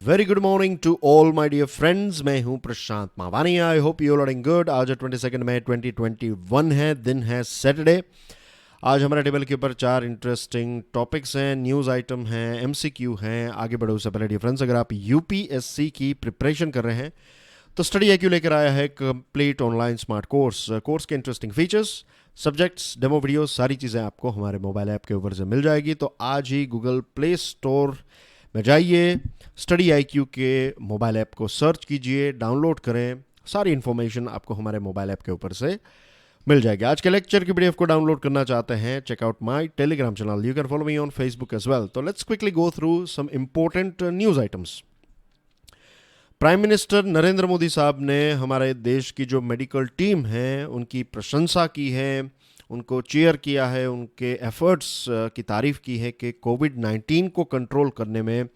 Very good morning to all my dear friends. मैं हूं Prashant Mawani. I hope you are good. आज 22 मई 2021 है, दिन है सैटरडे। आज हमारे टेबल के ऊपर चार इंटरेस्टिंग टॉपिक्स हैं, न्यूज़ आइटम हैं, एमसीक्यू हैं। आगे बढ़ो उससे पहले डियर फ्रेंड्स, अगर आप यूपीएससी की प्रिपरेशन कर रहे हैं तो स्टडी IQ लेकर आया है कंप्लीट ऑनलाइन स्मार्ट कोर्स के interesting features, subjects, demo video, सारी चीज़ें आपको हमारे मोबाइल ऐप के ऊपर से मिल जाएगी। तो आज ही गूगल प्ले स्टोर में जाइए, स्टडी IQ के मोबाइल ऐप को सर्च कीजिए, डाउनलोड करें। सारी इन्फॉर्मेशन आपको हमारे मोबाइल ऐप के ऊपर से मिल जाएगी। आज के लेक्चर की PDF को डाउनलोड करना चाहते हैं, check out my Telegram channel. You can follow me on Facebook as well. तो let's quickly go through some important news items. Prime minister Narendra Modi साहब ने हमारे देश की जो मेडिकल टीम है उनकी प्रशंसा की है, उनको चीयर किया है, उनके एफर्ट्स की तारीफ की है कि कोविड-19 को कंट्रोल करने में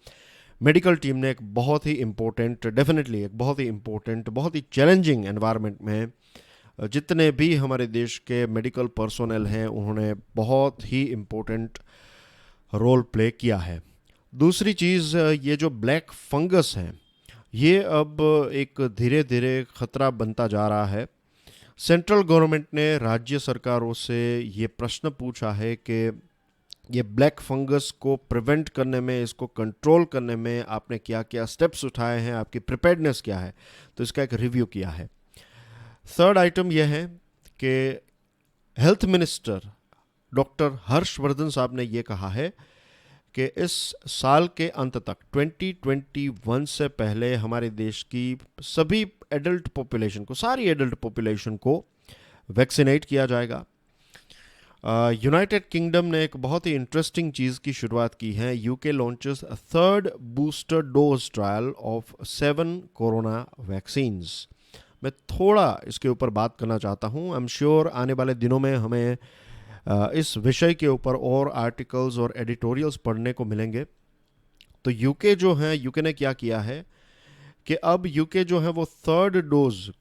मेडिकल टीम ने एक बहुत ही इम्पोर्टेंट, डेफिनेटली एक बहुत ही इम्पोर्टेंट, बहुत ही चैलेंजिंग एनवायरनमेंट में जितने भी हमारे देश के मेडिकल पर्सोनेल हैं उन्होंने बहुत ही इम्पोर्टेंट रोल प्ले किया है। दूसरी चीज़, ये जो ब्लैक फंगस है ये अब एक धीरे धीरे ख़तरा बनता जा रहा है। सेंट्रल गवर्नमेंट ने राज्य सरकारों से ये प्रश्न पूछा है कि ये ब्लैक फंगस को प्रिवेंट करने में, इसको कंट्रोल करने में आपने क्या क्या स्टेप्स उठाए हैं, आपकी प्रिपेयर्डनेस क्या है। तो इसका एक रिव्यू किया है। थर्ड आइटम यह है कि हेल्थ मिनिस्टर डॉक्टर हर्षवर्धन साहब ने ये कहा है कि इस साल के अंत तक 2021 से पहले हमारे देश की सभी एडल्ट पॉपुलेशन को, सारी एडल्ट पॉपुलेशन को वैक्सीनेट किया जाएगा। यूनाइटेड किंगडम ने एक बहुत ही इंटरेस्टिंग चीज़ की शुरुआत की है। UK launches a third booster dose trial of 7 corona vaccines. मैं थोड़ा इसके ऊपर बात करना चाहता हूँ। आई एम श्योर आने वाले दिनों में हमें इस विषय के ऊपर और आर्टिकल्स और एडिटोरियल्स पढ़ने को मिलेंगे। तो यूके जो है, यूके ने क्या किया है कि अब यूके जो है वो थर्ड डोज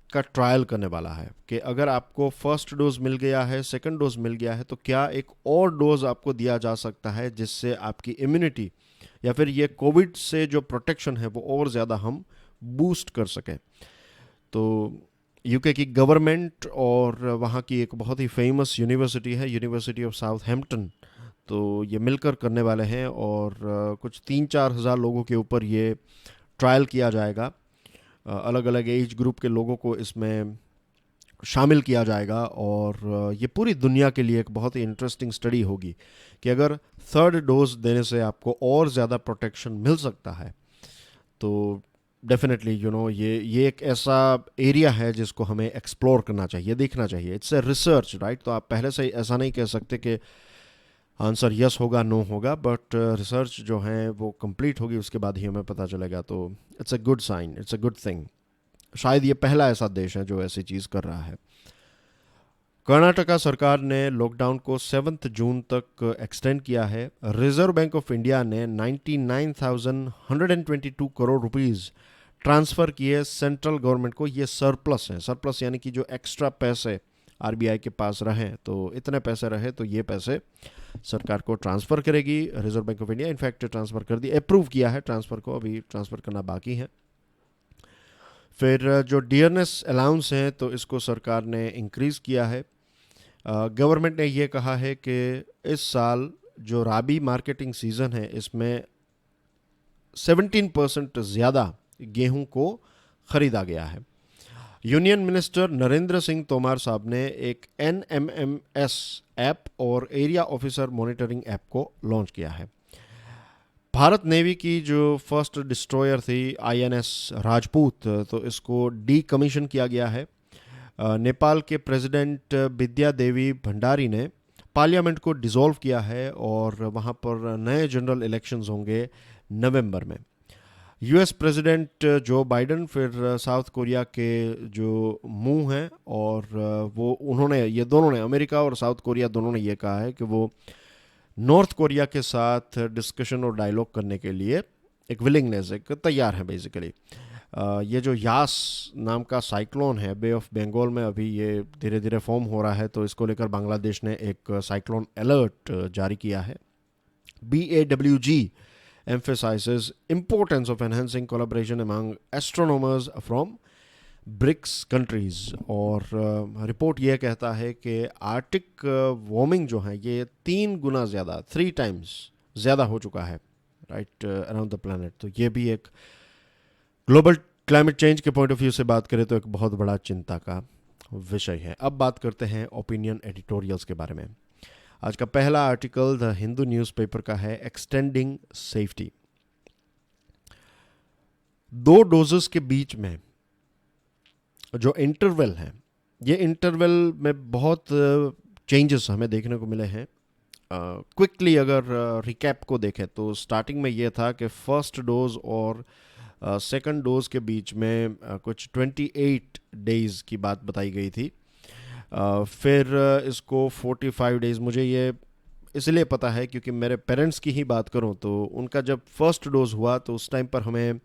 का ट्रायल करने वाला है कि अगर आपको फर्स्ट डोज मिल गया है, सेकंड डोज मिल गया है, तो क्या एक और डोज आपको दिया जा सकता है जिससे आपकी इम्यूनिटी या फिर ये कोविड से जो प्रोटेक्शन है वो और ज़्यादा हम बूस्ट कर सकें। तो यूके की गवर्नमेंट और वहाँ की एक बहुत ही फेमस यूनिवर्सिटी है, यूनिवर्सिटी ऑफ साउथहैम्पटन, तो ये मिलकर करने वाले हैं और कुछ 3-4 हज़ार लोगों के ऊपर ये ट्रायल किया जाएगा। अलग अलग एज ग्रुप के लोगों को इसमें शामिल किया जाएगा और ये पूरी दुनिया के लिए एक बहुत ही इंटरेस्टिंग स्टडी होगी कि अगर थर्ड डोज देने से आपको और ज़्यादा प्रोटेक्शन मिल सकता है तो डेफिनेटली ये एक ऐसा एरिया है जिसको हमें एक्सप्लोर करना चाहिए, देखना चाहिए। It's a research, right. तो आप पहले से ऐसा नहीं कह सकते कि आंसर यस होगा, नो होगा, बट रिसर्च जो है वो कंप्लीट होगी, उसके बाद ही हमें पता चलेगा। तो it's a good sign, it's a good thing. शायद ये पहला ऐसा देश है जो ऐसी चीज़ कर रहा है। कर्नाटका सरकार ने लॉकडाउन को 7 जून तक एक्सटेंड किया है। रिजर्व बैंक ऑफ इंडिया ने 99,122 करोड़ रुपीज़ ट्रांसफ़र किए सेंट्रल गवर्नमेंट को। ये सरप्लस है, सरप्लस यानी कि जो एक्स्ट्रा पैसे RBI के पास रहे, तो इतने पैसे रहे तो ये पैसे सरकार को ट्रांसफ़र करेगी reserve bank of India. In fact transfer कर दिया, अप्रूव किया है ट्रांसफ़र को, अभी ट्रांसफ़र करना बाकी है। फिर जो डियरनेस अलाउंस है तो इसको सरकार ने इंक्रीज़ किया है। गवर्नमेंट ने ये कहा है कि इस साल जो राबी मार्केटिंग सीज़न है इसमें 17% ज़्यादा गेहूं को ख़रीदा गया है। यूनियन मिनिस्टर नरेंद्र सिंह तोमर साहब ने एक NMMS ऐप और एरिया ऑफिसर मॉनिटरिंग ऐप को लॉन्च किया है। भारत नेवी की जो फर्स्ट डिस्ट्रॉयर थी INS राजपूत, तो इसको डीकमीशन किया गया है। नेपाल के प्रेसिडेंट विद्या देवी भंडारी ने पार्लियामेंट को डिसॉल्व किया है और वहाँ पर नए जनरल इलेक्शंस होंगे नवंबर में। US प्रेसिडेंट जो बाइडन फिर साउथ कोरिया के जो मुंह हैं और वो उन्होंने, ये दोनों ने, अमेरिका और साउथ कोरिया दोनों ने ये कहा है कि वो नॉर्थ कोरिया के साथ डिस्कशन और डायलॉग करने के लिए एक विलिंगनेस, एक तैयार है बेसिकली। ये जो यास नाम का साइक्लोन है बे ऑफ बंगाल में, अभी ये धीरे धीरे फॉर्म हो रहा है, तो इसको लेकर बांग्लादेश ने एक साइक्लोन अलर्ट जारी किया है। BAWG emphasizes importance of enhancing collaboration among astronomers from BRICS countries. और रिपोर्ट ये कहता है कि आर्टिक वार्मिंग जो है ये 3 गुना ज़्यादा, 3 टाइम्स ज़्यादा हो चुका है राइट अराउंड द प्लानट। तो ये भी एक ग्लोबल क्लाइमेट चेंज के पॉइंट ऑफ व्यू से बात करें तो एक बहुत बड़ा चिंता का विषय है। अब बात करते हैं ओपिनियन एडिटोरियल्स के बारे में। आज का पहला आर्टिकल द हिंदू न्यूज़पेपर का है, एक्सटेंडिंग सेफ्टी। 2 डोजेस के बीच में जो इंटरवल है, ये इंटरवल में बहुत चेंजेस हमें देखने को मिले हैं। क्विकली अगर रिकैप को देखें तो स्टार्टिंग में ये था कि फर्स्ट डोज और सेकंड डोज के बीच में कुछ 28 डेज़ की बात बताई गई थी। फिर इसको 45 डेज़, मुझे ये इसलिए पता है क्योंकि मेरे पेरेंट्स की ही बात करूं तो उनका जब फर्स्ट डोज हुआ तो उस टाइम पर हमें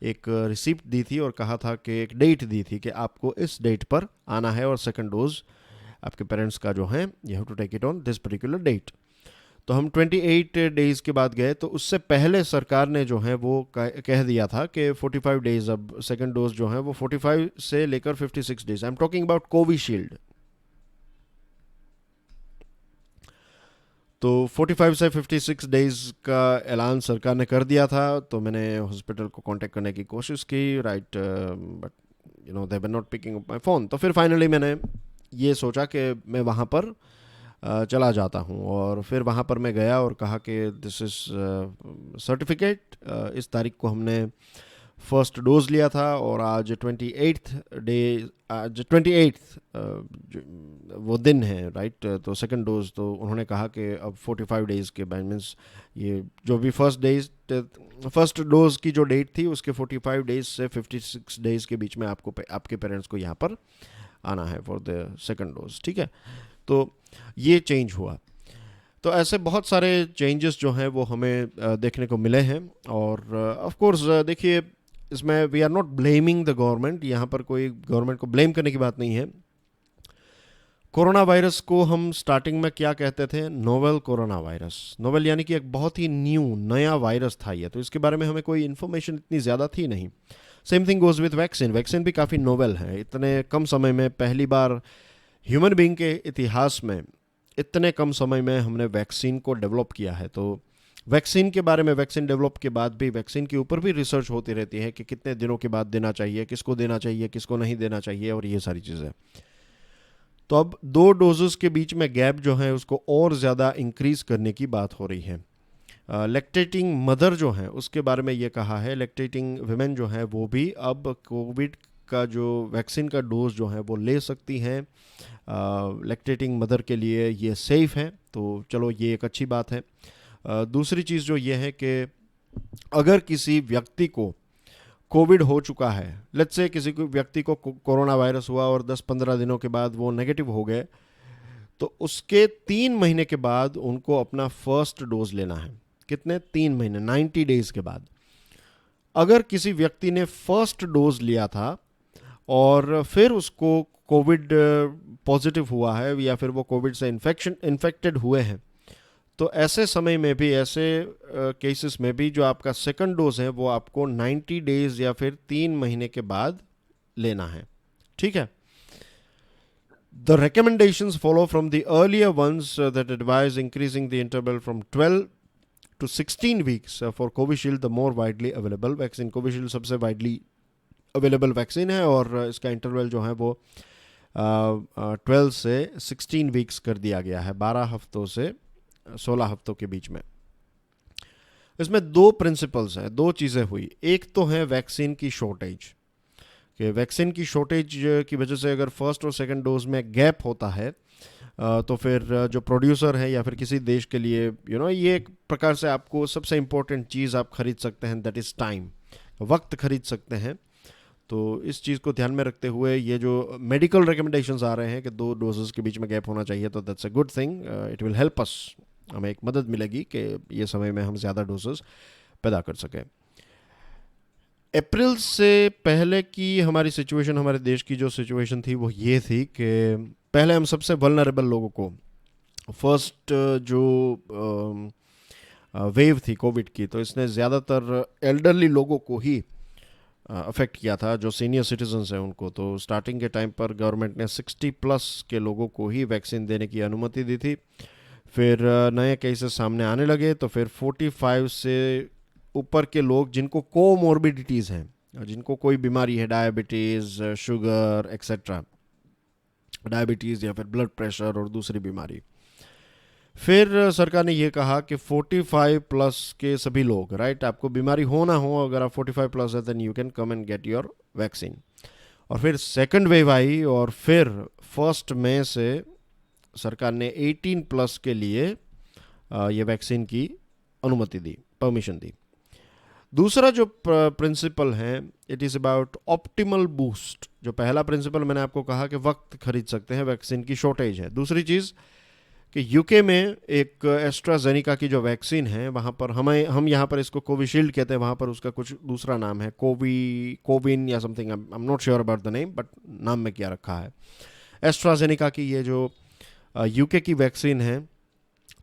एक रिसिप्ट दी थी और कहा था कि एक डेट दी थी कि आपको इस डेट पर आना है और सेकंड डोज आपके पेरेंट्स का जो है you have to take it on this particular date. तो हम 28 डेज़ के बाद गए तो उससे पहले सरकार ने जो है वो कह दिया था कि 45 डेज़, अब सेकंड डोज जो है वो 45 से लेकर 56 days. I am talking about Covishield. तो 45 से 56 डेज़ का ऐलान सरकार ने कर दिया था। तो मैंने हॉस्पिटल को कांटेक्ट करने की कोशिश की right, but you know they were not picking up my phone. तो फिर फाइनली मैंने ये सोचा कि मैं वहाँ पर चला जाता हूँ और फिर वहाँ पर मैं गया और कहा कि दिस इज़ सर्टिफिकेट, इस तारीख को हमने फर्स्ट डोज लिया था और आज 28th डे, आज 28th वो दिन है राइट। तो सेकंड डोज, तो उन्होंने कहा कि अब 45 डेज़ के बाद मीन्स ये जो भी फर्स्ट डोज की जो डेट थी उसके 45 डेज से 56 डेज़ के बीच में आपको आपके पेरेंट्स को यहाँ पर आना है फॉर द सेकंड डोज। ठीक है, तो ये चेंज हुआ। तो ऐसे बहुत सारे चेंजेस जो हैं वो हमें देखने को मिले हैं। और ऑफ कोर्स देखिए, इसमें we are not blaming the government, यहाँ पर कोई गवर्नमेंट को ब्लेम करने की बात नहीं है। कोरोना वायरस को हम स्टार्टिंग में क्या कहते थे? Novel corona virus. नोवेल यानी कि एक बहुत ही नया वायरस था ये, तो इसके बारे में हमें कोई इन्फॉर्मेशन इतनी ज़्यादा थी नहीं। Same thing goes with vaccine. Vaccine भी काफ़ी नोवेल है। इतने कम समय में, पहली बार ह्यूमन बीइंग के इतिहास में इतने कम समय में हमने वैक्सीन को डेवलप किया है। तो वैक्सीन के बारे में, वैक्सीन डेवलप के बाद भी वैक्सीन के ऊपर भी रिसर्च होती रहती है कि कितने दिनों के बाद देना चाहिए, किसको देना चाहिए, किसको नहीं देना चाहिए, और ये सारी चीज़ें। तो अब 2 डोजेस के बीच में गैप जो है उसको और ज़्यादा इंक्रीज़ करने की बात हो रही है। लैक्टेटिंग मदर जो है उसके बारे में ये कहा है, लैक्टेटिंग वुमेन जो है वो भी अब कोविड का जो वैक्सीन का डोज जो है वो ले सकती हैं। लैक्टेटिंग मदर के लिए ये सेफ़ है, तो चलो ये एक अच्छी बात है। दूसरी चीज़ जो ये है कि अगर किसी व्यक्ति को कोविड हो चुका है, लेट्स से किसी को व्यक्ति को कोरोना वायरस हुआ और 10-15 दिनों के बाद वो नेगेटिव हो गए, तो उसके 3 महीने के बाद उनको अपना फर्स्ट डोज लेना है। कितने? 3 महीने, 90 डेज़ के बाद। अगर किसी व्यक्ति ने फर्स्ट डोज लिया था और फिर उसको कोविड पॉजिटिव हुआ है या फिर वो कोविड से इन्फेक्टेड हुए हैं, तो ऐसे समय में भी, ऐसे केसेस में भी जो आपका सेकंड डोज है वो आपको 90 डेज़ या फिर 3 महीने के बाद लेना है। ठीक है। The recommendations follow from the earlier ones that advise increasing the interval from 12 to 16 weeks for Covishield, the more widely available vaccine. Covishield सबसे widely available vaccine है और इसका इंटरवल जो है वो 12 से 16 वीक्स कर दिया गया है, 12 हफ्तों से 16 हफ्तों के बीच में। इसमें 2 प्रिंसिपल्स हैं, 2 चीज़ें हुई। एक तो है वैक्सीन की शॉर्टेज, कि वैक्सीन की शॉर्टेज की वजह से अगर फर्स्ट और सेकंड डोज में गैप होता है तो फिर जो प्रोड्यूसर है या फिर किसी देश के लिए ये एक प्रकार से आपको सबसे इम्पोर्टेंट चीज़ आप खरीद सकते हैं, दैट इज़ टाइम, वक्त खरीद सकते हैं। तो इस चीज़ को ध्यान में रखते हुए ये जो मेडिकल रिकमेंडेशंस आ रहे हैं कि 2 डोजेस के बीच में गैप होना चाहिए, तो that's a good thing. It will help us, हमें एक मदद मिलेगी कि ये समय में हम ज़्यादा डोजेस पैदा कर सकें। अप्रैल से पहले की हमारी सिचुएशन, हमारे देश की जो सिचुएशन थी वो ये थी कि पहले हम सबसे वल्नरेबल लोगों को फर्स्ट जो वेव थी कोविड की, तो इसने ज़्यादातर एल्डरली लोगों को ही अफेक्ट किया था, जो सीनियर सिटीजन्स हैं उनको। तो स्टार्टिंग के टाइम पर गवर्नमेंट ने 60+ के लोगों को ही वैक्सीन देने की अनुमति दी थी। फिर नए केसेस सामने आने लगे, तो फिर 45 से ऊपर के लोग जिनको कोमॉर्बिडिटीज़ हैं, जिनको कोई बीमारी है, डायबिटीज़, शुगर एक्सेट्रा, डायबिटीज़ या फिर ब्लड प्रेशर और दूसरी बीमारी, फिर सरकार ने ये कहा कि 45+ के सभी लोग, राइट, आपको बीमारी हो ना हो, अगर आप 45+ है then you can come and get your vaccine. और फिर सेकंड वेव आई और फिर 1 मई से सरकार ने 18+ के लिए ये वैक्सीन की अनुमति दी, परमिशन दी। दूसरा जो प्रिंसिपल है, it is about optimal boost. जो पहला प्रिंसिपल मैंने आपको कहा कि वक्त खरीद सकते हैं, वैक्सीन की शॉर्टेज है। दूसरी चीज़ कि यूके में एक एस्ट्राजेनिका की जो वैक्सीन है, वहाँ पर हम यहाँ पर इसको कोविशील्ड कहते हैं, वहाँ पर उसका कुछ दूसरा नाम है, कोविन या something, I am not sure about the name, but नाम में क्या रखा है। एस्ट्राजेनिका की ये जो यूके की वैक्सीन है,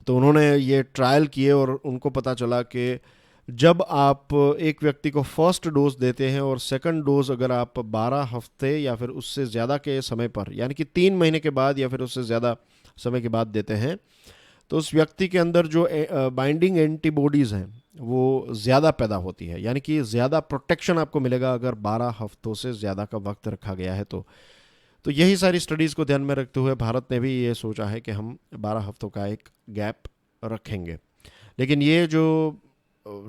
तो उन्होंने ये ट्रायल किए और उनको पता चला कि जब आप एक व्यक्ति को फर्स्ट डोज देते हैं और सेकंड डोज अगर आप 12 हफ्ते या फिर उससे ज़्यादा के समय पर, यानी कि 3 महीने के बाद या फिर उससे ज़्यादा समय के बाद देते हैं, तो उस व्यक्ति के अंदर जो बाइंडिंग एंटीबॉडीज़ हैं वो ज़्यादा पैदा होती है, यानी कि ज़्यादा प्रोटेक्शन आपको मिलेगा अगर 12 हफ्तों से ज़्यादा का वक्त रखा गया है। तो यही सारी स्टडीज़ को ध्यान में रखते हुए भारत ने भी ये सोचा है कि हम 12 हफ्तों का एक गैप रखेंगे। लेकिन ये जो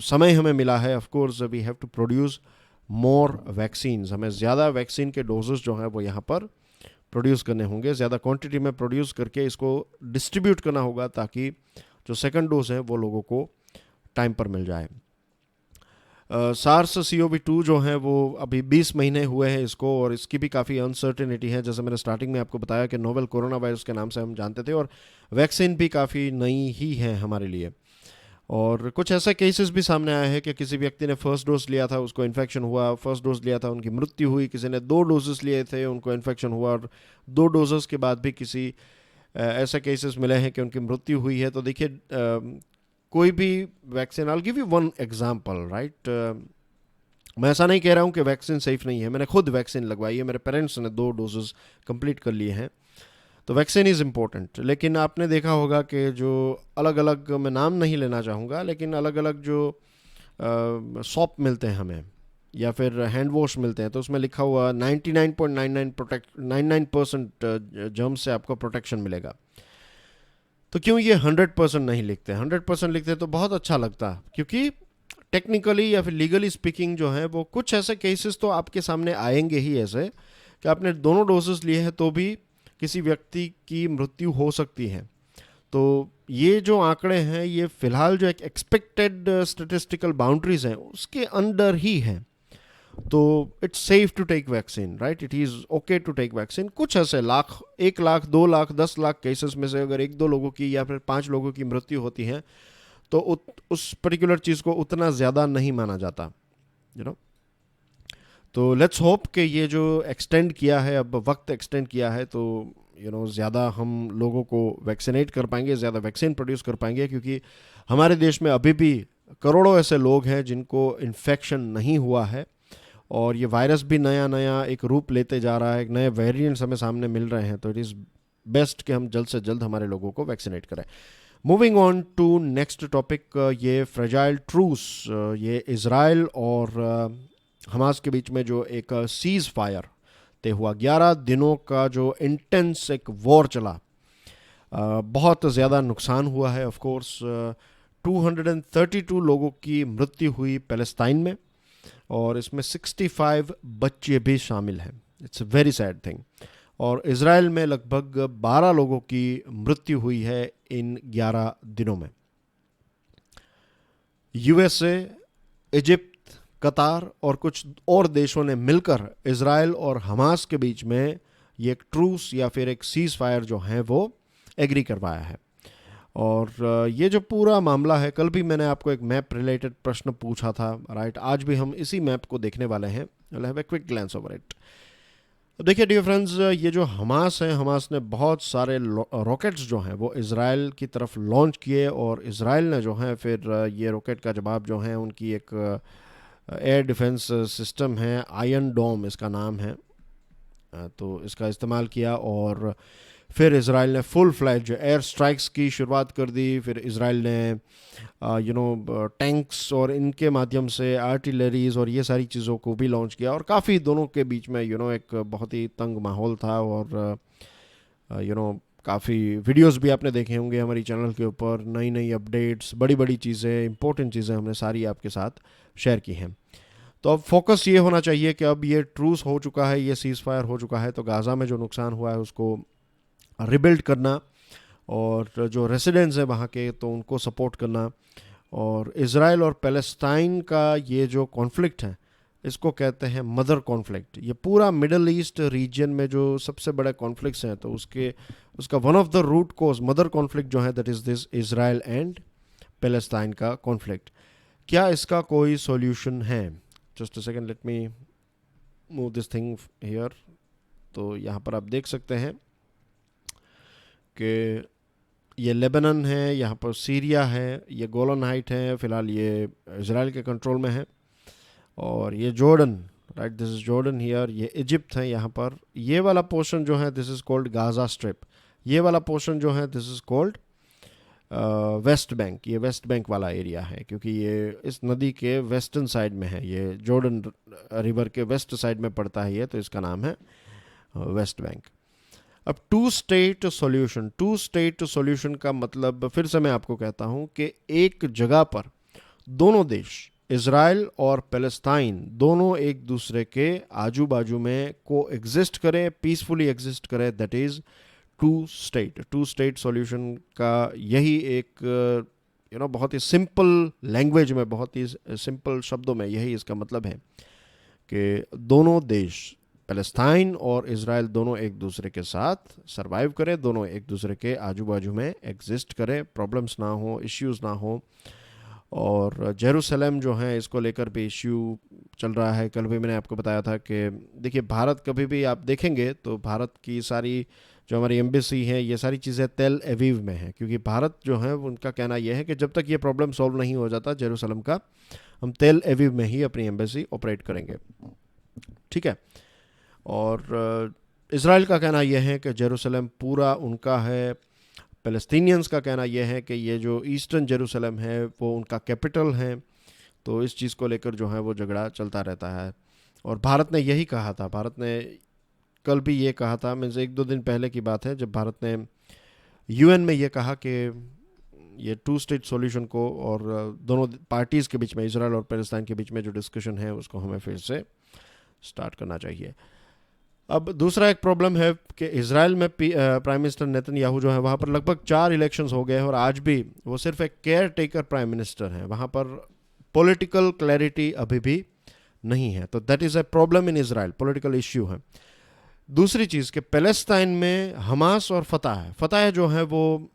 समय हमें मिला है, of course we have to produce more vaccines, हमें ज़्यादा वैक्सीन के डोजेस जो हैं वो यहाँ पर प्रोड्यूस करने होंगे, ज़्यादा क्वांटिटी में प्रोड्यूस करके इसको डिस्ट्रीब्यूट करना होगा ताकि जो सेकंड डोज है वो लोगों को टाइम पर मिल जाए। SARS-CoV-2 जो है वो अभी 20 महीने हुए हैं इसको, और इसकी भी काफ़ी अनसर्टेनिटी है। जैसे मैंने स्टार्टिंग में आपको बताया कि नोवेल कोरोना वायरस के नाम से हम जानते थे, और वैक्सीन भी काफ़ी नई ही है हमारे लिए। और कुछ ऐसे केसेस भी सामने आए हैं कि किसी व्यक्ति ने फर्स्ट डोज लिया था, उसको इन्फेक्शन हुआ, फर्स्ट डोज लिया था, उनकी मृत्यु हुई। किसी ने 2 डोजेस लिए थे, उनको इन्फेक्शन हुआ, और 2 डोजेस के बाद भी किसी ऐसे केसेस मिले हैं कि उनकी मृत्यु हुई है। तो देखिए, कोई भी vaccine, I give you one example, right, मैं ऐसा नहीं कह रहा हूँ कि वैक्सीन सेफ नहीं है, मैंने खुद वैक्सीन लगवाई है, मेरे पेरेंट्स ने 2 डोजेस कंप्लीट कर लिए हैं। तो वैक्सीन इज़ इम्पोर्टेंट, लेकिन आपने देखा होगा कि जो अलग अलग, मैं नाम नहीं लेना चाहूँगा, लेकिन अलग अलग जो सॉप मिलते हैं हमें या फिर हैंड वॉश मिलते हैं, तो उसमें लिखा हुआ 99% जर्म्स से आपको प्रोटेक्शन मिलेगा। तो क्यों ये 100% नहीं लिखते? 100% लिखते तो बहुत अच्छा लगता, क्योंकि टेक्निकली या फिर लीगली स्पीकिंग जो है वो कुछ ऐसे केसेस तो आपके सामने आएंगे ही ऐसे कि आपने दोनों डोजेस लिए हैं तो भी किसी व्यक्ति की मृत्यु हो सकती है। तो ये जो आंकड़े हैं ये फिलहाल जो एक एक्सपेक्टेड स्टैटिस्टिकल बाउंड्रीज हैं उसके अंडर ही हैं। तो it's safe to take vaccine, right, it is okay to take vaccine. कुछ ऐसे 1 लाख 2 लाख 10 लाख केसेस में से अगर 1-2 लोगों की या फिर 5 लोगों की मृत्यु होती है तो उस पर्टिकुलर चीज़ को उतना ज़्यादा नहीं माना जाता, यू नो। तो लेट्स होप कि ये जो एक्सटेंड किया है, अब वक्त एक्सटेंड किया है, तो ज़्यादा हम लोगों को वैक्सीनेट कर पाएंगे, ज़्यादा वैक्सीन प्रोड्यूस कर पाएंगे, क्योंकि हमारे देश में अभी भी करोड़ों ऐसे लोग हैं जिनको इन्फेक्शन नहीं हुआ है, और ये वायरस भी नया नया एक रूप लेते जा रहा है, एक नए वेरिएंट्स हमें सामने मिल रहे हैं। तो इट इज़ बेस्ट कि हम जल्द से जल्द हमारे लोगों को वैक्सीनेट करें। Moving on to next topic, ये फ्रेजाइल ट्रूस, ये इज़राइल और हमास के बीच में जो एक सीज़ फायर तय हुआ, 11 दिनों का जो इंटेंस एक वॉर चला, बहुत ज़्यादा नुकसान हुआ है। ऑफ कोर्स 232 लोगों की मृत्यु हुई पैलेस्टाइन में, और इसमें 65 बच्चे भी शामिल हैं। It's a very sad thing. और इज़राइल में लगभग 12 लोगों की मृत्यु हुई है इन 11 दिनों में। यूएसए, इजिप्ट, कतार और कुछ और देशों ने मिलकर इज़राइल और हमास के बीच में ये एक ट्रूस या फिर एक सीज़ फायर जो है वो एग्री करवाया है। और ये जो पूरा मामला है, कल भी मैंने आपको एक मैप रिलेटेड प्रश्न पूछा था, राइट, आज भी हम इसी मैप को देखने वाले हैं। Will have a quick glance over it. अब देखिए डियर फ्रेंड्स, ये जो हमास है, हमास ने बहुत सारे रॉकेट्स जो हैं वो इसराइल की तरफ लॉन्च किए, और इसराइल ने जो है फिर ये रॉकेट का जवाब जो है, उनकी एक एयर डिफेंस सिस्टम है, आयरन डोम इसका नाम है, तो इसका इस्तेमाल किया, और फिर इसराइल ने फुल फ्लैज एयर स्ट्राइक्स की शुरुआत कर दी। फिर इसराइल ने टैंक्स और इनके माध्यम से आर्टिलरीज और ये सारी चीज़ों को भी लॉन्च किया, और काफ़ी दोनों के बीच में एक बहुत ही तंग माहौल था, और काफ़ी वीडियोस भी आपने देखे होंगे हमारी चैनल के ऊपर, नई नई अपडेट्स, बड़ी बड़ी चीज़ें, इंपॉर्टेंट चीज़ें हमने सारी आपके साथ शेयर की हैं। तो अब फोकस ये होना चाहिए कि अब ये ट्रूस हो चुका है, ये सीज़ फायर हो चुका है, तो गाज़ा में जो नुकसान हुआ है उसको रिबिल्ड करना, और जो रेसिडेंट्स हैं वहाँ के तो उनको सपोर्ट करना, और इसराइल और पैलेस्टाइन का ये जो कॉन्फ्लिक्ट है इसको कहते हैं मदर कॉन्फ्लिक्ट। ये पूरा मिडल ईस्ट रीजन में जो सबसे बड़े कॉन्फ्लिक्ट्स हैं, तो उसका one of the root cause mother conflict जो है, that is this Israel and Palestine का कॉन्फ्लिक्ट। क्या इसका कोई सॉल्यूशन है? Just a second, let me move this thing here. तो यहाँ पर आप देख सकते हैं कि ये लेबनान है, यहाँ पर सीरिया है, ये गोलन हाइट है, फ़िलहाल ये इसराइल के कंट्रोल में है, और ये Jordan, right, this is Jordan here, ये इजिप्ट है यहाँ पर। ये वाला पोर्शन जो है this is called Gaza strip, ये वाला पोर्शन जो है this is called West Bank. ये वेस्ट बैंक वाला एरिया है, क्योंकि ये इस नदी के वेस्टर्न साइड में है, ये जॉर्डन रिवर के वेस्ट साइड में पड़ता है ये, तो इसका नाम है वेस्ट बैंक। अब टू स्टेट सॉल्यूशन का मतलब फिर से मैं आपको कहता हूं कि एक जगह पर दोनों देश, इसराइल और पैलेस्टाइन, दोनों एक दूसरे के आजू बाजू में को एग्जिस्ट करें, पीसफुली एग्जिस्ट करें, that is two state solution का यही एक बहुत ही सिंपल लैंग्वेज में, बहुत ही सिंपल शब्दों में यही इसका मतलब है कि दोनों देश, पैलेस्टाइन और इसराइल, दोनों एक दूसरे के साथ सरवाइव करें, दोनों एक दूसरे के आजू बाजू में एग्जिस्ट करें, प्रॉब्लम्स ना हो, इश्यूज ना हो। और जेरूसलम जो है इसको लेकर भी इश्यू चल रहा है। कल भी मैंने आपको बताया था कि देखिए, भारत कभी भी आप देखेंगे तो भारत की सारी जो हमारी एम्बेसी है, ये सारी चीज़ें तेल अवीव में है, क्योंकि भारत जो है उनका कहना यह है कि जब तक ये प्रॉब्लम सॉल्व नहीं हो जाता जेरूसलम का, हम तेल अवीव में ही अपनी एम्बेसी ऑपरेट करेंगे, ठीक है। और इसराइल का कहना यह है कि जेरूसलम पूरा उनका है। पैलेस्टीनियंस का कहना यह है कि ये जो ईस्टर्न जेरूसलम है वो उनका कैपिटल है। तो इस चीज़ को लेकर जो है वो झगड़ा चलता रहता है। और भारत ने यही कहा था, भारत ने कल भी ये कहा था, मीन्स एक दो दिन पहले की बात है, जब भारत ने यूएन में ये कहा कि ये टू स्टेट सॉल्यूशन को और दोनों पार्टीज़ के बीच में, इसराइल और पैलेस्टाइन के बीच में जो डिस्कशन है उसको हमें फिर से स्टार्ट करना चाहिए। अब दूसरा एक प्रॉब्लम है कि इसराइल में प्राइम मिनिस्टर नेतन्याहू जो है वहाँ पर लगभग 4 इलेक्शंस हो गए हैं, और आज भी वो सिर्फ एक केयर टेकर प्राइम मिनिस्टर हैं। वहाँ पर पॉलिटिकल क्लैरिटी अभी भी नहीं है, तो that is a problem in Israel, political issue है। दूसरी चीज़ कि पैलेस्टाइन में हमास और फतह जो है वो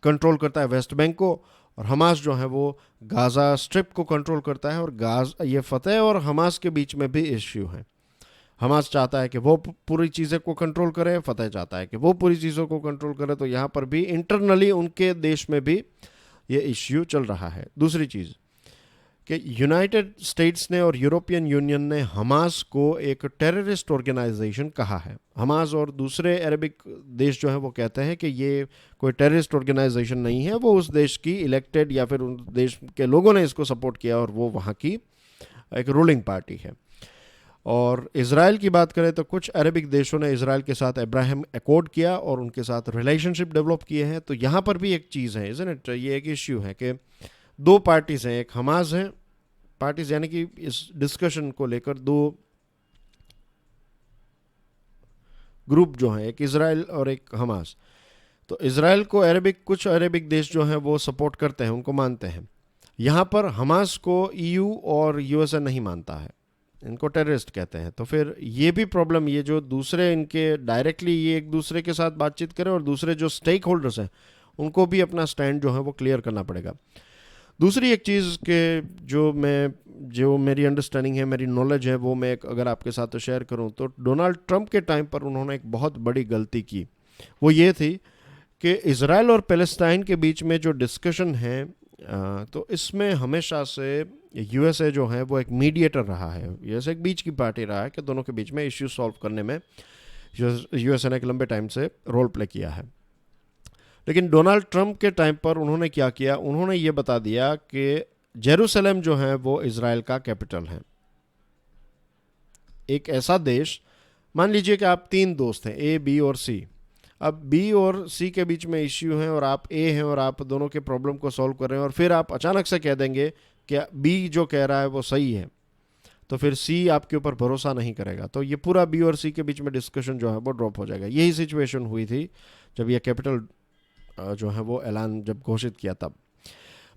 कंट्रोल करता है वेस्ट बैंक को, और हमास जो है वो गाज़ा स्ट्रिप को कंट्रोल करता है। और ये फतह और हमास के बीच में भी इश्यू है। हमास चाहता है कि वो पूरी चीज़ें को कंट्रोल करे, फतह चाहता है कि वो पूरी चीज़ों को कंट्रोल करे। तो यहाँ पर भी इंटरनली उनके देश में भी ये इश्यू चल रहा है। दूसरी चीज़ कि यूनाइटेड स्टेट्स ने और यूरोपियन यूनियन ने हमास को एक टेररिस्ट ऑर्गेनाइजेशन कहा है। हमास और दूसरे अरबिक देश जो हैं वो कहते हैं कि ये कोई टेररिस्ट ऑर्गेनाइजेशन नहीं है, वो उस देश की इलेक्टेड या फिर उन देश के लोगों ने इसको सपोर्ट किया, और वो वहाँ की एक रूलिंग पार्टी है। और इसराइल की बात करें तो कुछ अरबिक देशों ने इसराइल के साथ अब्राहम एकॉर्ड किया और उनके साथ रिलेशनशिप डेवलप किए हैं। तो यहाँ पर भी एक चीज़ है, इज़न्ट इट, ये एक इश्यू है कि दो पार्टीज़ हैं, एक हमास है पार्टीज, यानी कि इस डिस्कशन को लेकर दो ग्रुप जो हैं, एक इसराइल और एक हमास। तो इसराइल को कुछ अरबिक देश जो हैं वो सपोर्ट करते हैं, उनको मानते हैं। यहाँ पर हमास को ईयू और यूएसए नहीं मानता है, इनको टेररिस्ट कहते हैं। तो फिर ये भी प्रॉब्लम, ये जो दूसरे इनके डायरेक्टली ये एक दूसरे के साथ बातचीत करें, और दूसरे जो स्टेक होल्डर्स हैं उनको भी अपना स्टैंड जो है वो क्लियर करना पड़ेगा। दूसरी एक चीज़ के जो मेरी अंडरस्टैंडिंग है, मेरी नॉलेज है, वो मैं अगर आपके साथ शेयर करूं तो डोनाल्ड ट्रंप के टाइम पर उन्होंने एक बहुत बड़ी गलती की। वो ये थी कि इज़राइल और पैलेस्टाइन के बीच में जो डिस्कशन है, तो इसमें हमेशा से यूएसए जो है वो एक मीडिएटर रहा है, यूएसए एक बीच की पार्टी रहा है कि दोनों के बीच में इश्यू सॉल्व करने में यूएसए ने एक लंबे टाइम से रोल प्ले किया है। लेकिन डोनाल्ड ट्रंप के टाइम पर उन्होंने क्या किया, उन्होंने ये बता दिया कि जेरूसलम जो है वो इज़राइल का कैपिटल है। एक ऐसा देश, मान लीजिए कि आप 3 दोस्त हैं, ए बी और सी। अब बी और सी के बीच में इश्यू है और आप ए हैं और आप दोनों के प्रॉब्लम को सॉल्व कर रहे हैं, और फिर आप अचानक से कह देंगे कि बी जो कह रहा है वो सही है, तो फिर सी आपके ऊपर भरोसा नहीं करेगा, तो ये पूरा बी और सी के बीच में डिस्कशन जो है वो ड्रॉप हो जाएगा। यही सिचुएशन हुई थी जब ये कैपिटल जो है वो ऐलान जब घोषित किया तब।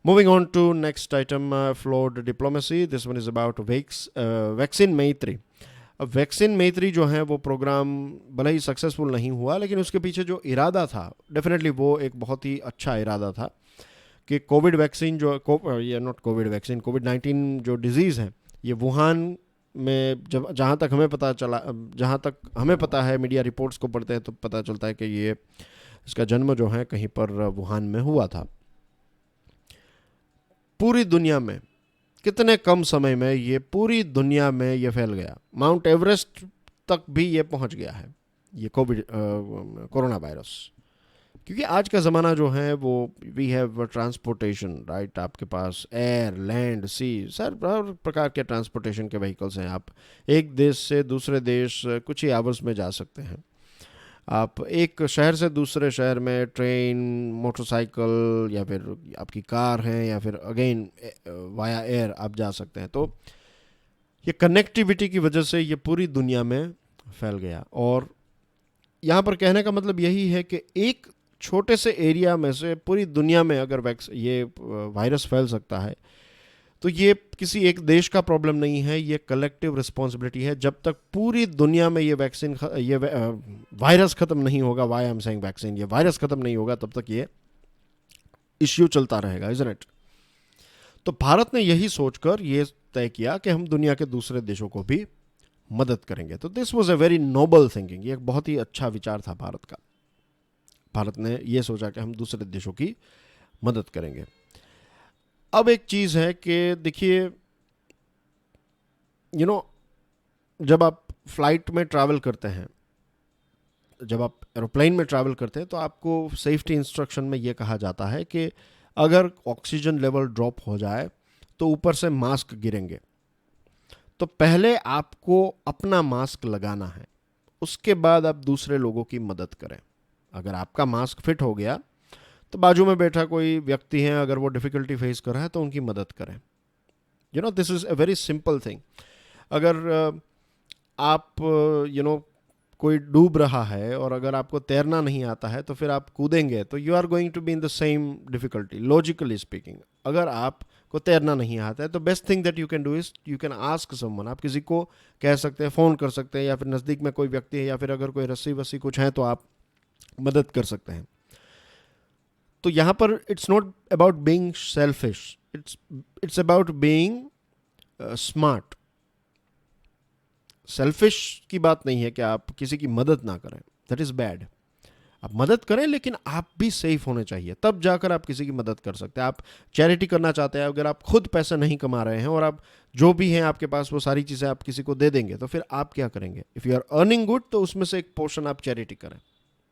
Moving on to next item, flawed diplomacy. This one is about vaccine Maitri. अब वैक्सीन मैत्री जो है वो प्रोग्राम भले ही सक्सेसफुल नहीं हुआ, लेकिन उसके पीछे जो इरादा था डेफिनेटली वो एक बहुत ही अच्छा इरादा था कि कोविड वैक्सीन ये नॉट कोविड वैक्सीन, कोविड-19 जो डिजीज़ है ये वुहान में, जहाँ तक हमें पता है, मीडिया रिपोर्ट्स को पढ़ते हैं तो पता चलता है कि ये इसका जन्म जो है कहीं पर वुहान में हुआ था। पूरी दुनिया में कितने कम समय में ये पूरी दुनिया में ये फैल गया, माउंट एवरेस्ट तक भी ये पहुंच गया है, ये कोरोना वायरस। क्योंकि आज का ज़माना जो है वो वी हैव ट्रांसपोर्टेशन, राइट। आपके पास एयर, लैंड, सी, सर प्रकार के ट्रांसपोर्टेशन के व्हीकल्स हैं। आप एक देश से दूसरे देश कुछ ही आवर्स में जा सकते हैं। आप एक शहर से दूसरे शहर में ट्रेन, मोटरसाइकिल या फिर आपकी कार है या फिर अगेन वाया एयर आप जा सकते हैं। तो ये कनेक्टिविटी की वजह से ये पूरी दुनिया में फैल गया। और यहाँ पर कहने का मतलब यही है कि एक छोटे से एरिया में से पूरी दुनिया में अगर ये वायरस फैल सकता है तो ये किसी एक देश का प्रॉब्लम नहीं है, ये कलेक्टिव रिस्पॉन्सिबिलिटी है। जब तक पूरी दुनिया में ये वायरस खत्म नहीं होगा, why I am saying vaccine, ये वायरस खत्म नहीं होगा, तब तक ये इश्यू चलता रहेगा, इज़न्ट इट। तो भारत ने यही सोचकर ये तय किया कि हम दुनिया के दूसरे देशों को भी मदद करेंगे। तो this was a very noble thinking, ये एक बहुत ही अच्छा विचार था भारत का। भारत ने ये सोचा कि हम दूसरे देशों की मदद करेंगे। अब एक चीज़ है कि देखिए, जब आप फ्लाइट में ट्रैवल करते हैं, जब आप एरोप्लेन में ट्रैवल करते हैं, तो आपको सेफ्टी इंस्ट्रक्शन में ये कहा जाता है कि अगर ऑक्सीजन लेवल ड्रॉप हो जाए तो ऊपर से मास्क गिरेंगे। तो पहले आपको अपना मास्क लगाना है, उसके बाद आप दूसरे लोगों की मदद करें। अगर आपका मास्क फिट हो गया तो बाजू में बैठा कोई व्यक्ति है, अगर वो डिफ़िकल्टी फेस कर रहा है तो उनकी मदद करें। This is a very simple thing. अगर आप कोई डूब रहा है और अगर आपको तैरना नहीं आता है तो फिर आप कूदेंगे तो you are going to be in the same difficulty, logically speaking. अगर आपको तैरना नहीं आता है तो best thing that you can do is you can ask someone. आप किसी को कह सकते हैं, फ़ोन कर सकते हैं, या फिर नज़दीक में कोई व्यक्ति है, या फिर अगर कोई रस्सी वस्सी कुछ है तो आप मदद कर सकते हैं। तो यहाँ पर it's not about being selfish, it's about being smart. Selfish की बात नहीं है कि आप किसी की मदद ना करें, दैट इज़ बैड। आप मदद करें लेकिन आप भी सेफ होने चाहिए, तब जाकर आप किसी की मदद कर सकते हैं। आप चैरिटी करना चाहते हैं, अगर आप खुद पैसे नहीं कमा रहे हैं और आप जो भी हैं आपके पास वो सारी चीज़ें आप किसी को दे देंगे, तो फिर आप क्या करेंगे? If you are earning good तो उसमें से एक पोर्शन आप चैरिटी करें,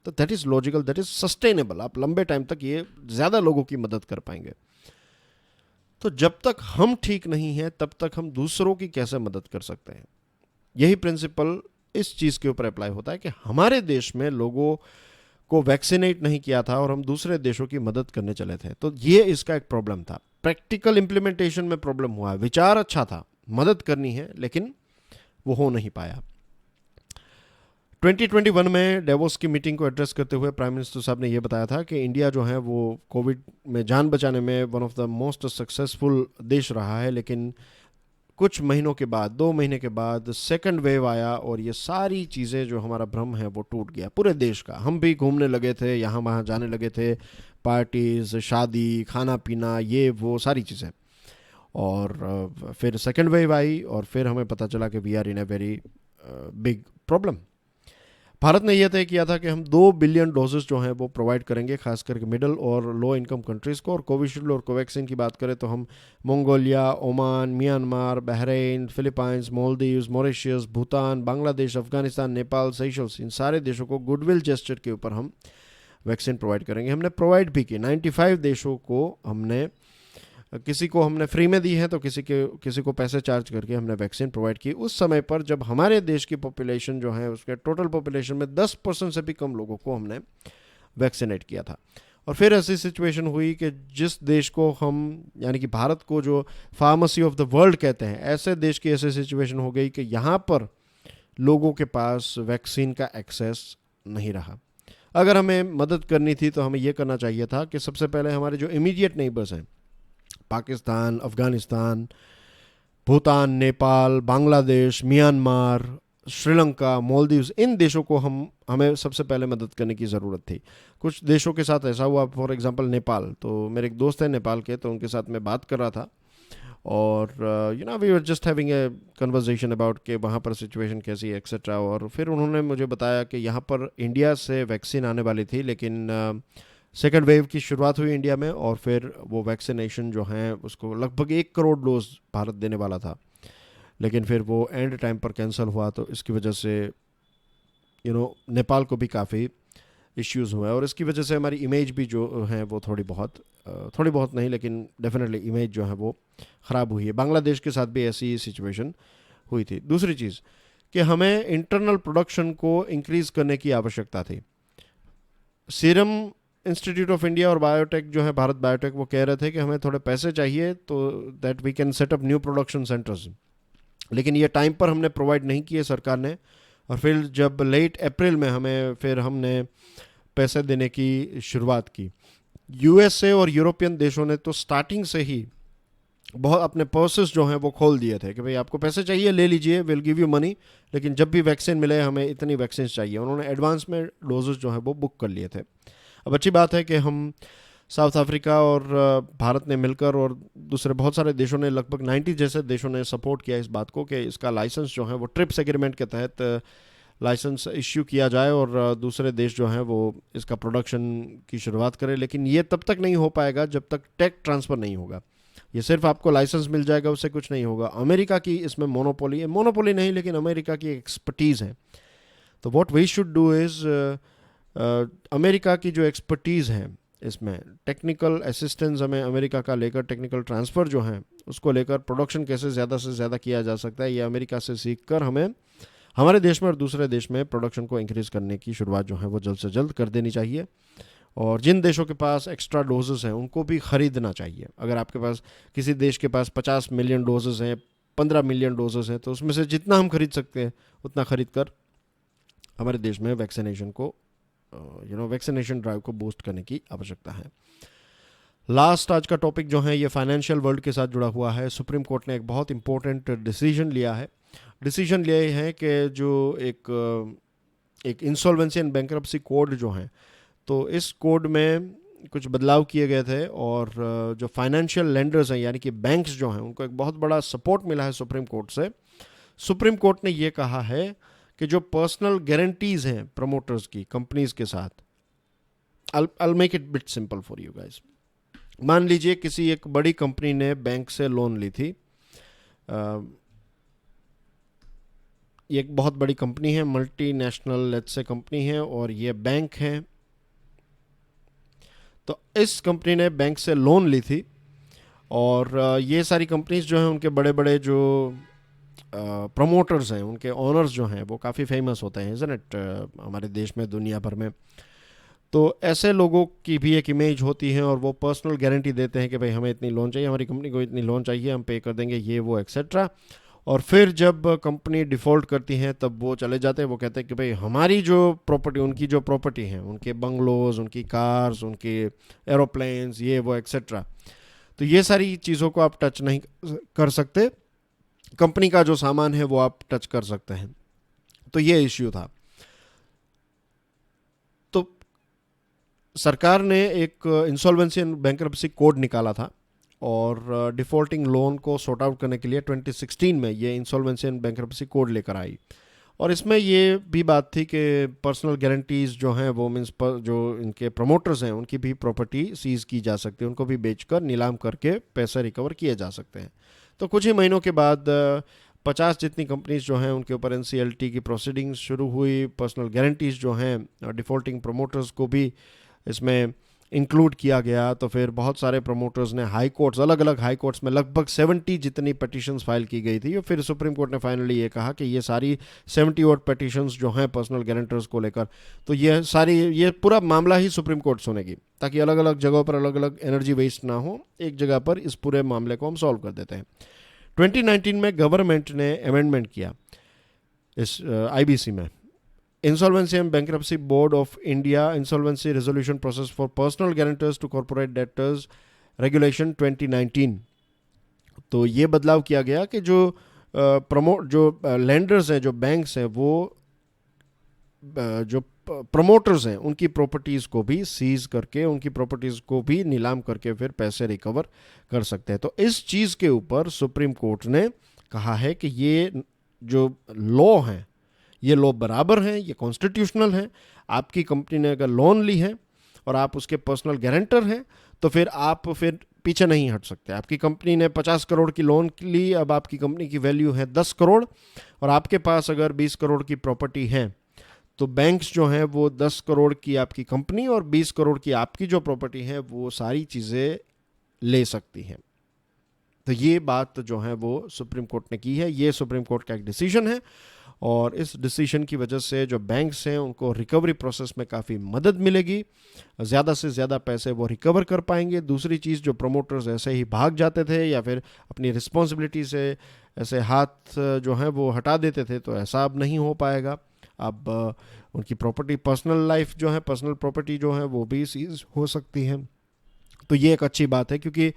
तो that is logical, that is sustainable. आप लंबे टाइम तक ये ज़्यादा लोगों की मदद कर पाएंगे। तो जब तक हम ठीक नहीं हैं तब तक हम दूसरों की कैसे मदद कर सकते हैं? यही प्रिंसिपल इस चीज़ के ऊपर अप्लाई होता है कि हमारे देश में लोगों को वैक्सीनेट नहीं किया था और हम दूसरे देशों की मदद करने चले थे, तो ये इसका एक प्रॉब्लम था। प्रैक्टिकल इम्प्लीमेंटेशन में प्रॉब्लम हुआ। विचार अच्छा था, मदद करनी है, लेकिन वो हो नहीं पाया। 2021 में डेवोस की मीटिंग को एड्रेस करते हुए प्राइम मिनिस्टर साहब ने यह बताया था कि इंडिया जो है वो कोविड में जान बचाने में one of the most successful देश रहा है, लेकिन कुछ महीनों के बाद, 2 महीने के बाद सेकंड वेव आया और ये सारी चीज़ें जो हमारा भ्रम है वो टूट गया पूरे देश का। हम भी घूमने लगे थे, यहाँ वहाँ जाने लगे थे, पार्टीज, शादी, खाना पीना, ये वो सारी चीज़ें। और फिर सेकेंड वेव आई और फिर हमें पता चला कि we are in a very big problem. Bharat ने यह तय किया था कि हम 2 बिलियन डोजेस जो हैं वो प्रोवाइड करेंगे, खास करके मिडिल और लो इनकम कंट्रीज़ को। और कोविशील्ड और कोवैक्सीन की बात करें तो हम Mongolia, Oman, Myanmar, Bahrain, Philippines, Maldives, Mauritius, Bhutan, Bangladesh, Afghanistan, Nepal, Seychelles, इन सारे देशों को गुडविल जेस्चर के ऊपर हम वैक्सीन प्रोवाइड करेंगे। हमने प्रोवाइड भी की। 95 देशों को हमने, किसी को हमने फ्री में दी है तो किसी को पैसे चार्ज करके हमने वैक्सीन प्रोवाइड की, उस समय पर जब हमारे देश की पॉपुलेशन जो है उसके टोटल पॉपुलेशन में 10% से भी कम लोगों को हमने वैक्सीनेट किया था। और फिर ऐसी सिचुएशन हुई कि जिस देश को हम, यानी कि भारत को जो फार्मेसी ऑफ द वर्ल्ड कहते हैं, ऐसे देश की ऐसी सिचुएशन हो गई कि यहाँ पर लोगों के पास वैक्सीन का एक्सेस नहीं रहा। अगर हमें मदद करनी थी तो हमें यह करना चाहिए था कि सबसे पहले हमारे जो इमीडिएट नेबर्स हैं, पाकिस्तान, अफगानिस्तान, भूटान, नेपाल, बांग्लादेश, म्यांमार, श्रीलंका, मालदीव्स, इन देशों को हमें सबसे पहले मदद करने की ज़रूरत थी। कुछ देशों के साथ ऐसा हुआ, फॉर एग्जांपल नेपाल। तो मेरे एक दोस्त हैं नेपाल के, तो उनके साथ मैं बात कर रहा था और we were just having a conversation about कि वहाँ पर सिचुएशन कैसी है एक्सेट्रा। और फिर उन्होंने मुझे बताया कि यहाँ पर इंडिया से वैक्सीन आने वाली थी, लेकिन सेकेंड वेव की शुरुआत हुई इंडिया में और फिर वो वैक्सीनेशन जो है उसको लगभग 1 करोड़ डोज भारत देने वाला था, लेकिन फिर वो एंड टाइम पर कैंसिल हुआ। तो इसकी वजह से नेपाल को भी काफ़ी इश्यूज़ हुए और इसकी वजह से हमारी इमेज भी जो है वो थोड़ी बहुत नहीं, लेकिन डेफिनेटली इमेज जो है वो ख़राब हुई है। बांग्लादेश के साथ भी ऐसी सिचुएशन हुई थी। दूसरी चीज़ कि हमें इंटरनल प्रोडक्शन को इंक्रीज़ करने की आवश्यकता थी। सीरम इंस्टीट्यूट ऑफ इंडिया और बायोटेक जो है, भारत बायोटेक, वो कह रहे थे कि हमें थोड़े पैसे चाहिए तो that we can set up new production centres, लेकिन ये टाइम पर हमने प्रोवाइड नहीं किए सरकार ने। और फिर जब लेट अप्रैल में हमने पैसे देने की शुरुआत की। यूएसए और यूरोपियन देशों ने तो स्टार्टिंग से ही बहुत अपने पर्सेस जो हैं वो खोल दिए थे कि भाई आपको पैसे चाहिए ले लीजिए, विल गिव यू मनी, लेकिन जब भी वैक्सीन मिले हमें इतनी वैक्सीन चाहिए। उन्होंने एडवांस में डोजेस जो हैं वो बुक कर लिए थे। अब अच्छी बात है कि हम साउथ अफ्रीका और भारत ने मिलकर और दूसरे बहुत सारे देशों ने, लगभग 90 जैसे देशों ने सपोर्ट किया इस बात को कि इसका लाइसेंस जो है वो ट्रिप्स एग्रीमेंट के तहत लाइसेंस इश्यू किया जाए और दूसरे देश जो हैं वो इसका प्रोडक्शन की शुरुआत करें। लेकिन ये तब तक नहीं हो पाएगा जब तक टेक ट्रांसफ़र नहीं होगा। ये सिर्फ आपको लाइसेंस मिल जाएगा, उससे कुछ नहीं होगा। अमेरिका की इसमें मोनोपोली नहीं, लेकिन अमेरिका की एक्सपर्टीज़ है। तो what we should do is, America की जो एक्सपर्टीज़ है इसमें, टेक्निकल असिस्टेंस हमें अमेरिका का लेकर, टेक्निकल ट्रांसफ़र जो है उसको लेकर प्रोडक्शन कैसे ज़्यादा से ज़्यादा किया जा सकता है, ये अमेरिका से सीख कर हमें हमारे देश में और दूसरे देश में प्रोडक्शन को इंक्रीज़ करने की शुरुआत जो है वो जल्द से जल्द कर देनी चाहिए। और जिन देशों के पास एक्स्ट्रा डोजेस हैं उनको भी ख़रीदना चाहिए। अगर आपके पास, किसी देश के पास 50 मिलियन डोजेस हैं, 15 मिलियन डोजेस हैं, तो उसमें से जितना हम खरीद सकते हैं उतना खरीद कर हमारे देश में वैक्सीनेशन को वैक्सीनेशन ड्राइव को बूस्ट करने की आवश्यकता है। लास्ट आज का टॉपिक जो है ये फाइनेंशियल वर्ल्ड के साथ जुड़ा हुआ है। सुप्रीम कोर्ट ने एक बहुत इंपॉर्टेंट डिसीजन लिया है कि जो एक इंसॉल्वेंसी एंड बैंक्रप्सी कोड जो है, तो इस कोड में कुछ बदलाव किए गए थे और जो फाइनेंशियल लेंडर्स हैं यानी कि बैंक्स जो हैं उनको एक बहुत बड़ा सपोर्ट मिला है सुप्रीम कोर्ट से। सुप्रीम कोर्ट ने ये कहा है कि जो पर्सनल गारंटीज़ हैं प्रमोटर्स की कंपनीज के साथ, I'll make it bit simple for you guys। मान लीजिए किसी एक बड़ी कंपनी ने बैंक से लोन ली थी। ये एक बहुत बड़ी कंपनी है, मल्टीनेशनल लेट्स से कंपनी है, और ये बैंक है। तो इस कंपनी ने बैंक से लोन ली थी और ये सारी कंपनीज जो हैं उनके बड़े बड़े जो प्रमोटर्स हैं, उनके ओनर्स जो हैं वो काफ़ी फेमस होते हैं, इज़न्ट इट, हमारे देश में, दुनिया भर में। तो ऐसे लोगों की भी एक इमेज होती है और वो पर्सनल गारंटी देते हैं कि भाई हमें इतनी लोन चाहिए, हमारी कंपनी को इतनी लोन चाहिए, हम पे कर देंगे, ये वो एक्सेट्रा। और फिर जब कंपनी डिफ़ॉल्ट करती है तब वो चले जाते हैं, वो कहते हैं कि भाई हमारी जो प्रॉपर्टी, उनकी जो प्रॉपर्टी है, उनके बंगलोज़, उनकी कार्स, उनके एरोप्लेन्स, ये वो एक्सेट्रा, तो ये सारी चीज़ों को आप टच नहीं कर सकते। कंपनी का जो सामान है वो आप टच कर सकते हैं। तो ये इश्यू था। तो सरकार ने एक इंसॉल्वेंसी एंड बैंकरप्सी कोड निकाला था और डिफ़ॉल्टिंग लोन को सॉर्ट आउट करने के लिए 2016 में ये इंसॉल्वेंसी एंड बैंकरप्सी कोड लेकर आई। और इसमें ये भी बात थी कि पर्सनल गारंटीज़ जो हैं वो मीन्स जो इनके प्रमोटर्स हैं उनकी भी प्रॉपर्टी सीज़ की जा सकती है, उनको भी बेचकर नीलाम करके पैसा रिकवर किए जा सकते हैं। तो कुछ ही महीनों के बाद 50 जितनी कंपनीज जो हैं उनके ऊपर NCLT की प्रोसीडिंग्स शुरू हुई। पर्सनल गारंटीज़ जो हैं डिफ़ॉल्टिंग प्रमोटर्स को भी इसमें इंक्लूड किया गया। तो फिर बहुत सारे प्रमोटर्स ने हाई कोर्ट्स, अलग अलग हाई कोर्ट्स में लगभग 70 जितनी पटिशन्स फाइल की गई थी। और फिर सुप्रीम कोर्ट ने फाइनली ये कहा कि ये सारी 70 और पटिशन्स जो हैं पर्सनल गारंटर्स को लेकर, तो ये पूरा मामला ही सुप्रीम कोर्ट सुनेगी, ताकि अलग अलग जगहों पर अलग अलग एनर्जी वेस्ट ना हो, एक जगह पर इस पूरे मामले को हम सॉल्व कर देते हैं। 2019 में गवर्नमेंट ने अमेंडमेंट किया इस IBC में, Insolvency and Bankruptcy Board of India Insolvency Resolution Process for Personal Guarantors to Corporate Debtors Regulation 2019। तो ये बदलाव किया गया कि जो लेंडर्स हैं, जो बैंक्स हैं, वो जो प्रमोटर्स हैं उनकी प्रॉपर्टीज़ को भी सीज करके, उनकी प्रॉपर्टीज़ को भी नीलाम करके फिर पैसे रिकवर कर सकते हैं। तो इस चीज़ के ऊपर सुप्रीम कोर्ट ने कहा है कि ये जो लॉ हैं ये लॉ बराबर हैं, ये कॉन्स्टिट्यूशनल हैं। आपकी कंपनी ने अगर लोन ली है और आप उसके पर्सनल गारंटर हैं तो फिर आप फिर पीछे नहीं हट सकते। आपकी कंपनी ने 50 करोड़ की लोन ली, अब आपकी कंपनी की वैल्यू है 10 करोड़ और आपके पास अगर 20 करोड़ की प्रॉपर्टी है, तो बैंक्स जो हैं वो 10 करोड़ की आपकी कंपनी और 20 करोड़ की आपकी जो प्रॉपर्टी है वो सारी चीज़ें ले सकती हैं। तो ये बात जो है वो सुप्रीम कोर्ट ने की है, ये सुप्रीम कोर्ट का एक डिसीजन है और इस डिसीजन की वजह से जो बैंक्स हैं उनको रिकवरी प्रोसेस में काफ़ी मदद मिलेगी, ज़्यादा से ज़्यादा पैसे वो रिकवर कर पाएंगे। दूसरी चीज़, जो प्रमोटर्स ऐसे ही भाग जाते थे या फिर अपनी रिस्पॉन्सिबिलिटी से ऐसे हाथ जो हैं वो हटा देते थे, तो ऐसा अब नहीं हो पाएगा। अब उनकी प्रॉपर्टी, पर्सनल लाइफ जो है, पर्सनल प्रॉपर्टी जो है वो भी सीज हो सकती है। तो ये एक अच्छी बात है क्योंकि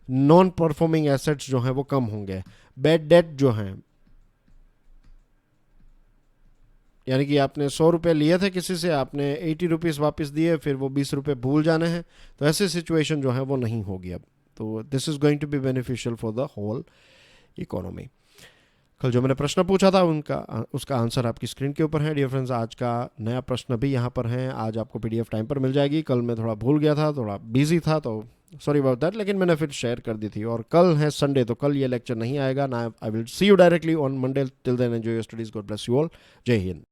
नॉन परफॉर्मिंग एसेट्स जो हैं वो कम होंगे। बैड डेट जो हैं, यानी कि आपने 100 रुपये लिए थे किसी से, आपने 80 रुपीज़ वापस दिए, फिर वो 20 रुपये भूल जाने हैं, तो ऐसी सिचुएशन जो है वो नहीं होगी अब। तो this is going to be beneficial for the whole economy. कल जो मैंने प्रश्न पूछा था उसका आंसर आपकी स्क्रीन के ऊपर है डियर फ्रेंड्स। आज का नया प्रश्न भी यहाँ पर है, आज आपको PDF टाइम पर मिल जाएगी। कल मैं थोड़ा भूल गया था, थोड़ा बिजी था, तो सॉरी अबाउट दैट, लेकिन मैंने फिर शेयर कर दी थी। और कल है संडे, तो कल ये लेक्चर नहीं आएगा ना। I will see you directly on Monday. Till then enjoy your studies, God bless you all. जय हिंद।